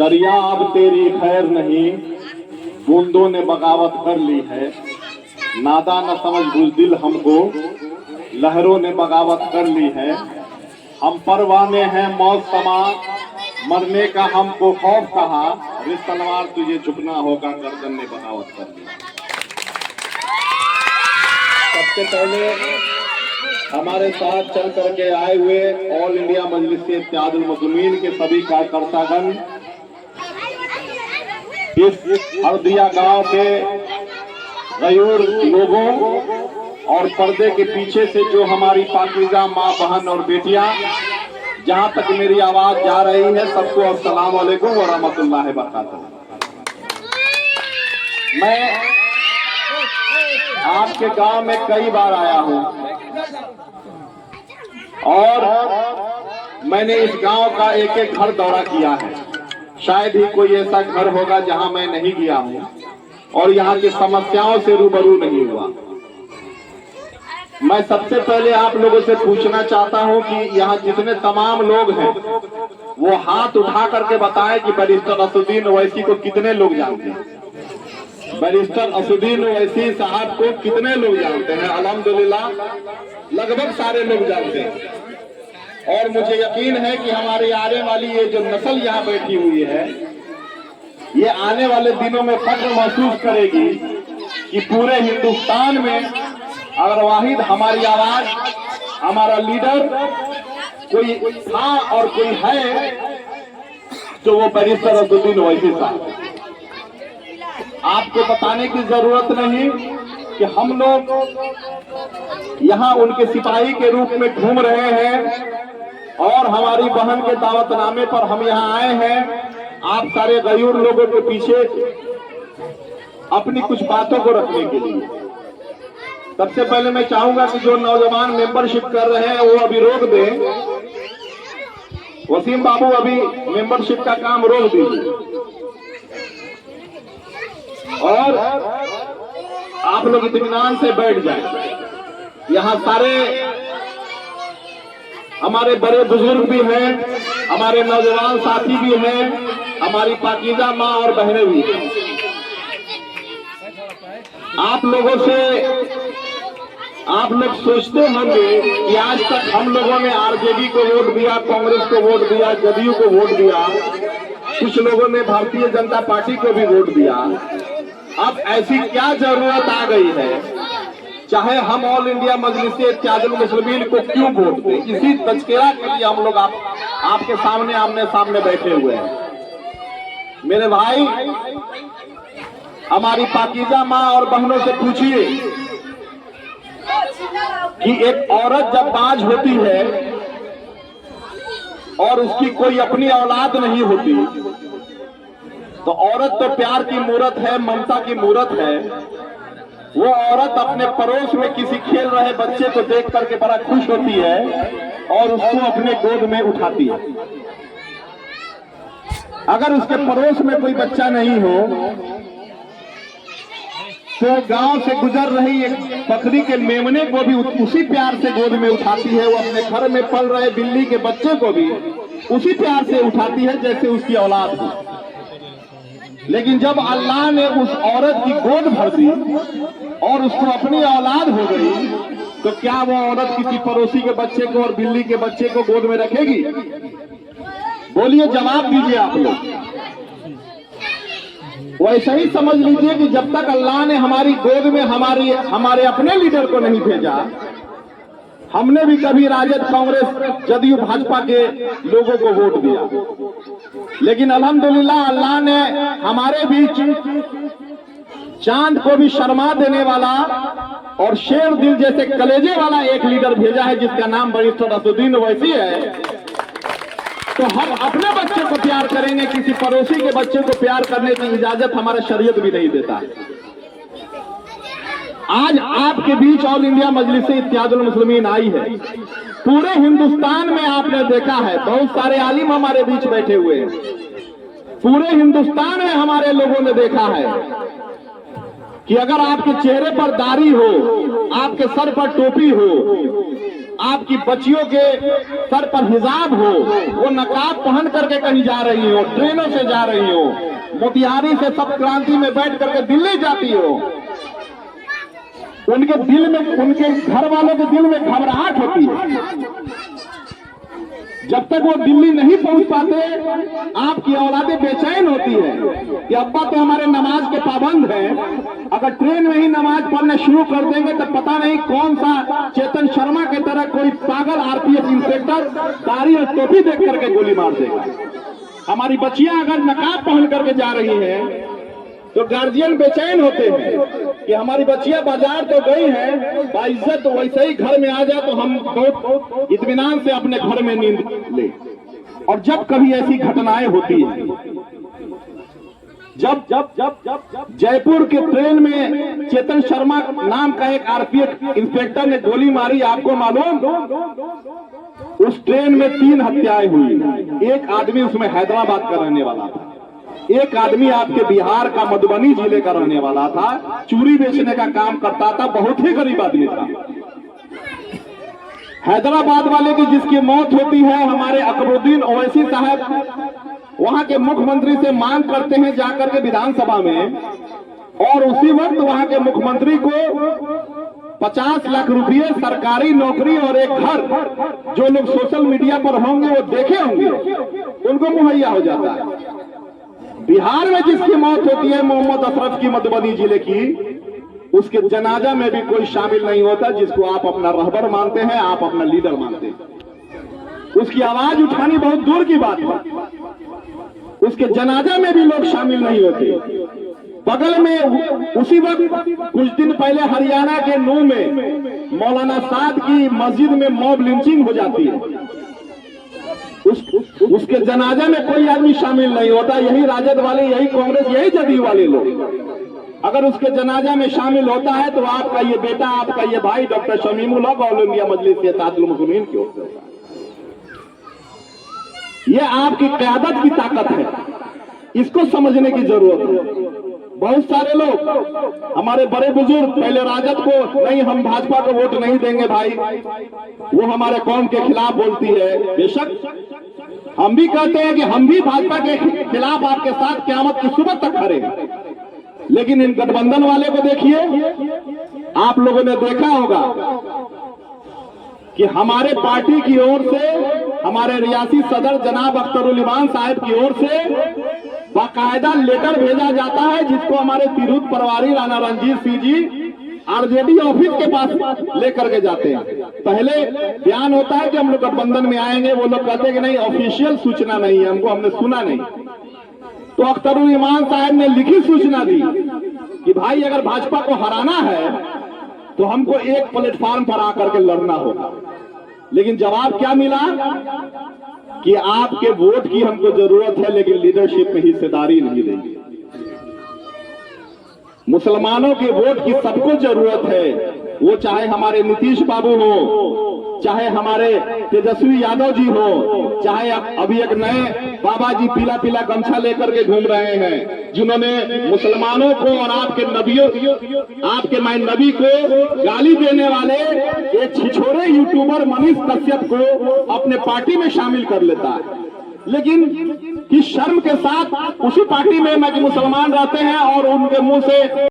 दरिया अब तेरी खैर नहीं, बूंदों ने बगावत कर ली है। नादा न समझ बुज़दिल हमको, लहरों ने बगावत कर ली है। हम परवाने हैं मौत समा, मरने का हमको खौफ कहा। रे तलवार तुझे झुकना होगा, गर्दन ने बगावत कर ली। सबसे पहले हमारे साथ चल करके आए हुए ऑल इंडिया मजलिस इत्तेहादुल मुस्लिमीन के सभी कार्यकर्तागण, इस हरदिया गांव के गयूर लोगों और पर्दे के पीछे से जो हमारी पाकीज़ा माँ, बहन और बेटियां, जहां तक मेरी आवाज जा रही है, सबको अस्सलाम वालेकुम व रहमतुल्लाहि व बरकातहू। मैं आपके गांव में कई बार आया हूं और मैंने इस गांव का एक एक घर दौरा किया है। शायद ही कोई ऐसा घर होगा जहां मैं नहीं गया हूं और यहाँ की समस्याओं से रूबरू नहीं हुआ। मैं सबसे पहले आप लोगों से पूछना चाहता हूं कि यहाँ जितने तमाम लोग हैं वो हाथ उठा करके बताएं कि बैरिस्टर असदुद्दीन ओवैसी को कितने लोग जानते हैं। बैरिस्टर असदुद्दीन ओवैसी साहब को कितने लोग जानते हैं? अल्हम्दुलिल्लाह लगभग सारे लोग जानते हैं। और मुझे यकीन है कि हमारी आने वाली ये जो नस्ल यहाँ बैठी हुई है, ये आने वाले दिनों में फख्र महसूस करेगी कि पूरे हिंदुस्तान में अगर वाहिद हमारी आवाज, हमारा लीडर कोई था और कोई है तो वो बैरिस्टर असदुद्दीन ओवैसी साहब। आपको बताने की जरूरत नहीं कि हम लोग यहाँ उनके सिपाही के रूप में घूम रहे हैं और हमारी बहन के दावतनामे पर हम यहाँ आए हैं आप सारे गयूर लोगों के पीछे अपनी कुछ बातों को रखने के लिए। सबसे पहले मैं चाहूंगा कि जो नौजवान मेंबरशिप कर रहे हैं वो अभी रोक दें। वसीम बाबू अभी मेंबरशिप का काम रोक दीजिए और आप लोग इत्मीनान से बैठ जाएं। यहाँ सारे हमारे बड़े बुजुर्ग भी हैं, हमारे नौजवान साथी भी हैं, हमारी पाकीज़ा माँ और बहनें भी हैं। आप लोगों से आप लोग सोचते होंगे कि आज तक हम लोगों ने आरजेडी को वोट दिया, कांग्रेस को वोट दिया, जदयू को वोट दिया, कुछ लोगों ने भारतीय जनता पार्टी को भी वोट दिया। अब ऐसी क्या जरूरत आ गई है चाहे हम ऑल इंडिया मजलिस इत्तेहादुल मुस्लिमीन को क्यों वोट दें? इसी तज़किरा के लिए हम लोग आपके सामने आमने सामने बैठे हुए हैं। मेरे भाई, हमारी पाकीज़ा माँ और बहनों से पूछिए कि एक औरत जब बाज होती है और उसकी कोई अपनी औलाद नहीं होती तो औरत तो प्यार की मूरत है, ममता की मूरत है। वो औरत अपने पड़ोस में किसी खेल रहे बच्चे को देख करके बड़ा खुश होती है और उसको अपने गोद में उठाती है। अगर उसके पड़ोस में कोई बच्चा नहीं हो तो गांव से गुजर रही एक बकरी के मेमने को भी उसी प्यार से गोद में उठाती है। वो अपने घर में पल रहे बिल्ली के बच्चे को भी उसी प्यार से उठाती है जैसे उसकी औलाद हो। लेकिन जब अल्लाह ने उस औरत की गोद भर दी और उसको अपनी औलाद हो गई तो क्या वो औरत किसी पड़ोसी के बच्चे को और बिल्ली के बच्चे को गोद में रखेगी? बोलिए, जवाब दीजिए आप लोग। वैसे ही समझ लीजिए कि जब तक अल्लाह ने हमारी गोद में हमारे अपने लीडर को नहीं भेजा, हमने भी कभी राजद, कांग्रेस, जदयू, भाजपा के लोगों को वोट दिया। लेकिन अल्हम्दुलिल्लाह अल्लाह ने हमारे बीच चांद को भी शर्मा देने वाला और शेर दिल जैसे कलेजे वाला एक लीडर भेजा है जिसका नाम बैरिस्टर असदुद्दीन ओवैसी है। तो हम अपने बच्चे को प्यार करेंगे, किसी पड़ोसी के बच्चे को प्यार करने की इजाजत हमारा शरीयत भी नहीं देता। आज आपके बीच ऑल इंडिया मजलिस इत्तेहादुल मुस्लिमीन आई है। पूरे हिंदुस्तान में आपने देखा है, बहुत सारे आलिम हमारे बीच बैठे हुए हैं। पूरे हिंदुस्तान में हमारे लोगों ने देखा है कि अगर आपके चेहरे पर दाढ़ी हो, आपके सर पर टोपी हो, आप आपकी बच्चियों के सर पर हिजाब हो, वो नकाब पहन करके कहीं जा रही हो, ट्रेनों से जा रही हो, मोतिहारी से सब क्रांति में बैठ करके दिल्ली जाती हो, उनके दिल में, उनके घर वालों के दिल में घबराहट होती है। जब तक वो दिल्ली नहीं पहुंच पाते, आपकी औलादें बेचैन होती है कि अब्बा तो हमारे नमाज के पाबंद हैं, अगर ट्रेन में ही नमाज पढ़ना शुरू कर देंगे तो पता नहीं कौन सा चेतन शर्मा की तरह कोई पागल आरपीएफ इंस्पेक्टर दाढ़ी और टोपी देख करके गोली मार देगा। हमारी बच्चियां अगर नकाब पहन करके जा रही हैं तो गार्जियन बेचैन होते हैं कि हमारी बच्चियां बाजार तो गई हैं, बाइज्जत तो वैसे ही घर में आ जाए तो हम बहुत इत्मीनान से अपने घर में नींद ले। और जब कभी ऐसी घटनाएं होती हैं, जब जब जब जब जयपुर के ट्रेन में चेतन शर्मा नाम का एक आरपीएफ इंस्पेक्टर ने गोली मारी, आपको मालूम, उस ट्रेन में 3 हत्याएं हुई। एक आदमी उसमें हैदराबाद का रहने वाला था, एक आदमी आपके बिहार का मधुबनी जिले का रहने वाला था, चूड़ी बेचने का काम करता था, बहुत ही गरीब आदमी था। हैदराबाद वाले की जिसकी मौत होती है, हमारे अकबरुद्दीन ओवैसी साहब वहां के मुख्यमंत्री से मांग करते हैं जाकर के विधानसभा में, और उसी वक्त वहां के मुख्यमंत्री को 50 लाख रुपये सरकारी नौकरी और एक घर, जो लोग सोशल मीडिया पर होंगे वो देखे होंगे, उनको मुहैया हो जाता है। बिहार में जिसकी मौत होती है मोहम्मद अशरफ की, मधुबनी जिले की, उसके जनाजा में भी कोई शामिल नहीं होता जिसको आप अपना रहबर मानते हैं, आप अपना लीडर मानते हैं। उसकी आवाज उठानी बहुत दूर की बात है, उसके जनाजा में भी लोग शामिल नहीं होते। बगल में उसी वक्त कुछ दिन पहले हरियाणा के नूह में मौलाना साद की मस्जिद में मॉब लिंचिंग हो जाती है, उसके जनाजा में कोई आदमी शामिल नहीं होता। यही राजद वाले, यही कांग्रेस, यही जदयू वाले लोग अगर उसके जनाजा में शामिल होता है तो आपका ये बेटा, आपका ये भाई डॉक्टर शमीमुल हक ऑल इंडिया मजलिस इत्तेहादुल मुस्लिमीन की ओर से, ये आपकी क़यादत की ताकत है, इसको समझने की जरूरत है। बहुत सारे लोग, हमारे बड़े बुजुर्ग, पहले राजद को नहीं, हम भाजपा को वोट नहीं देंगे भाई, वो हमारे कौम के खिलाफ बोलती है। बेशक हम भी कहते हैं कि हम भी भाजपा के खिलाफ आपके साथ क़यामत की सुबह तक खड़े हैं, लेकिन इन गठबंधन वाले को देखिए, आप लोगों ने देखा होगा कि हमारे पार्टी की ओर से, हमारे रियासी सदर जनाब अख्तरुल इमान साहब की ओर से बाकायदा लेटर भेजा जाता है, जिसको हमारे तिरहुत प्रभारी राणा रणजीत सिंह जी आरजेडी ऑफिस के पास लेकर के जाते हैं। पहले बयान होता है कि हम लोग गठबंधन में आएंगे, वो लोग कहते हैं कि नहीं, ऑफिशियल सूचना नहीं है हमको, हमने सुना नहीं। तो अख्तरुल इमान साहब ने लिखित सूचना दी कि भाई अगर भाजपा को हराना है तो हमको एक प्लेटफॉर्म पर आकर के लड़ना होगा। लेकिन जवाब क्या मिला कि आपके वोट की हमको जरूरत है, लेकिन लीडरशिप में हिस्सेदारी नहीं देंगे। मुसलमानों के वोट की सबको जरूरत है, वो चाहे हमारे नीतीश बाबू हो, चाहे हमारे तेजस्वी यादव जी हो, चाहे अभी एक नए बाबा जी पीला पीला गमछा लेकर के घूम रहे हैं, जिन्होंने मुसलमानों को और आपके नबियों, आपके माय नबी को गाली देने वाले एक छिछोरे यूट्यूबर मनीष कश्यप को अपने पार्टी में शामिल कर लेता है। लेकिन किस शर्म के साथ उसी पार्टी में मुसलमान रहते हैं और उनके मुंह से